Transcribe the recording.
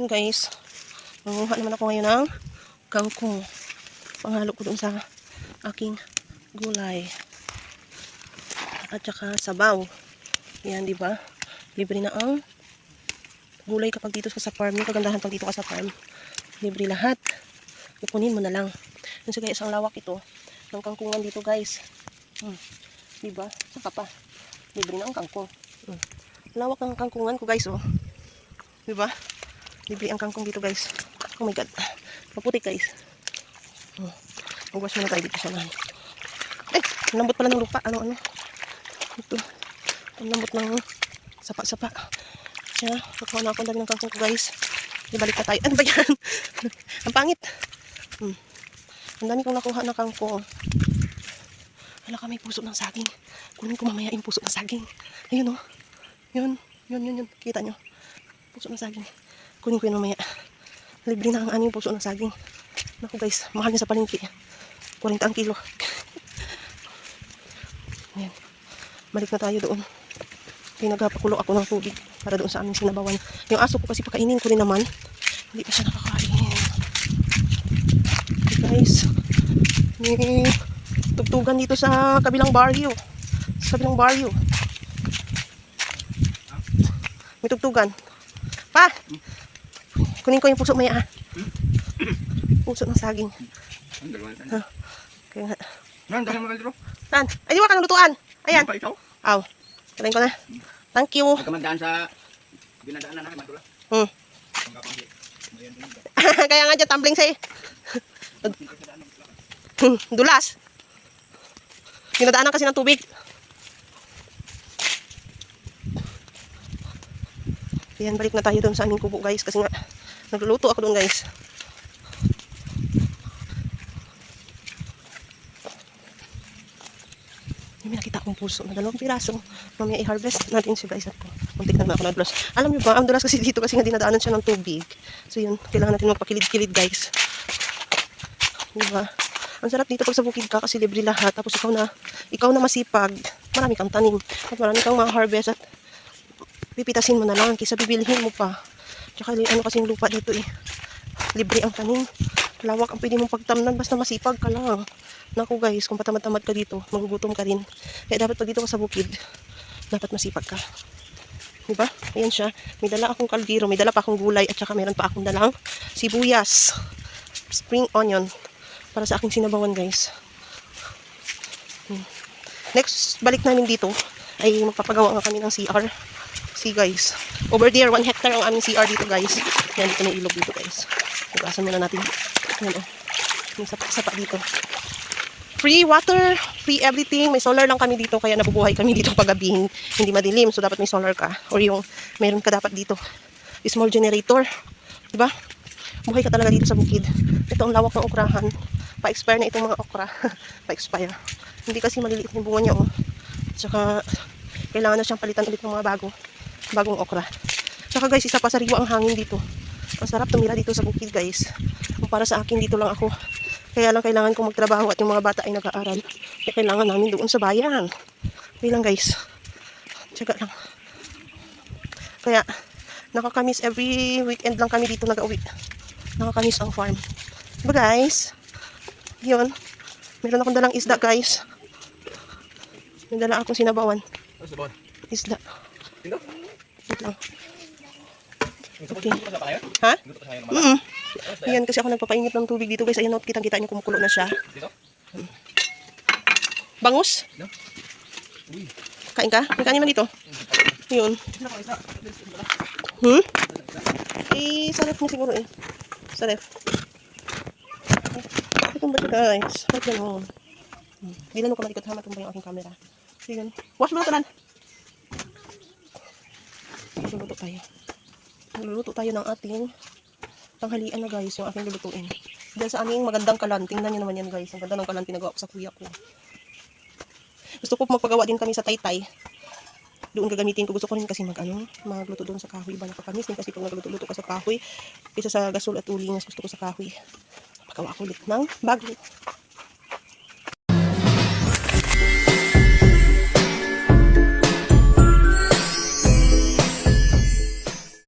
Guys, manguha naman ako ngayon ng kangkong. Panghalo ko doon sa aking gulay. At saka sabaw. Yan, di ba? Libre na ang gulay kapag dito ka sa farm. Yung kagandahan pag dito ka sa farm. Libre lahat. Ipunin mo na lang. Yan so guys, ang lawak ito ng kangkungan dito guys. Di ba? Saka pa. Libre na ang kangkong. Lawak ng kangkungan ko guys, oh. Di ba? Libre ang kangkong dito guys. Oh my god. Maputi guys. Magwas muna tayo dito sa namin. Eh, lambot pala ng lupa. Ano. Ito. Ang lambot ng sapa-sapa. Kaya, nakuha na ako ang dami ng kangkong ko guys. Ibalik na tayo. Ano ba yan? Ang pangit. Ang dami kong nakuha ng kangkong. Hala ka, may puso ng saging. Kunin ko mamaya yung puso ng saging. Ayun, oh. Yun. Kita nyo. Puso ng saging. Kunin ko yun mamaya. Libre na ang aming puso ng saging. Naku guys, mahal niya sa palengke. 40 ang kilo. Ayan. Balik na tayo doon. Pinagpakulo ako ng tubig para doon sa aming sinabawan. Yung aso ko kasi pakainin ko rin naman. Hindi pa siya nakakain. Guys, may tugtugan dito sa kabilang baryo. Sa kabilang baryo. May tugtugan. Pa! Kunin ko yung puso maya. Puso ng saging. Ha? Kaya nga. Saan? Ay, di ba ka ng lutuan? Ayan. Aw. Kalain ko na. Thank you. Nagkamandaan sa dinadaanan namin, Madula. Kaya nga dyan, tumbling sa'yo. Dulas. Dinadaanan kasi ng tubig. Ayan, balik na tayo doon sa aming kubo guys. Kasi nga, nagluluto ako doon guys. May nakita akong puso na 2 piraso. Mamaya i-harvest natin siya guys. Muntik na ako nadulas. Alam niyo ba, ang dulas kasi dito kasi nga dinadaanan siya ng tubig. So yun, kailangan natin magpakilid-kilid guys. Diba? Ang sarap dito pag sa bukid ka kasi libre lahat. Tapos ikaw na masipag. Marami kang tanim. At marami kang ma-harvest at pipitasin mo na lang kaysa bibilhin mo pa. Tsaka ano kasing lupa dito eh. Libre ang tanim. Lawak ang pwede mong pagtamnan basta masipag ka lang. Naku guys, kung patamad-tamad ka dito, magugutom ka rin. Kaya dapat pag dito ka sa bukid, dapat masipag ka. Diba? Ayan siya. May dala akong kaldero, may dala pa akong gulay at saka meron pa akong dalang sibuyas. Spring onion. Para sa aking sinabawan guys. Next, balik namin dito ay magpapagawa nga kami ng CR. See guys, over there 1 hectare ang aming CR dito guys. Yan, dito may ilog dito guys. Hugasan muna natin. Yan oh. May sapa dito. Free water, free everything. May solar lang kami dito kaya nabubuhay kami dito pag gabi. Hindi madilim, so dapat may solar ka. Or yung meron ka dapat dito. Small generator. Diba? Buhay ka talaga dito sa bukid. Ito ang lawak ng okrahan. Pa-expire na itong mga okra. Pa-expire. Hindi kasi maliliit yung bunga niya oh. Tsaka kailangan na siyang palitan ulit ng mga bagong okra. Tsaka guys, isa pa sariwa ang hangin dito. Ang sarap tumira dito sa bukid guys. Kung para sa akin dito lang ako. Kaya lang kailangan kong magtrabaho at yung mga bata ay nag-aaral. Kaya kailangan namin doon sa bayan. Kaya lang guys. Tsaga lang. Kaya nakakamiss every weekend lang kami dito nag-uwi. Nakakamiss ang farm. Diba guys? Yun. Meron akong dalang isda guys. May dala akong sinabawan. Isda. Wait lang. Okay. Ha? Ayan kasi ako nagpapainit ng tubig dito guys. Ayan o, kitang-kita nyo kumukulo na siya. Bangus? Kain ka? Kain naman dito. Yun. Sarap niya siguro eh. Sarap. Ito ba ito guys? Wait lang o. Bilan mo ka malikot ha. Matumbay ang aking camera. Sige. Wash mo ito lan. Magluluto tayo. Magluluto tayo ng ating tanghalian na guys, yung aking lulutuin. Dahil sa aming magandang kalan, tingnan nyo naman yan guys. Ang ganda ng kalan pinagawa ko sa kuya ko. Gusto ko magpagawa din kami sa taytay. Doon gagamitin ko. Gusto ko rin kasi magluto doon sa kahoy. Iba nakakamiss din kasi pag nagluto-luto ka sa kahoy. Kaysa sa gasol at uling, gusto ko sa kahoy. Pagawa ko ulit ng bago.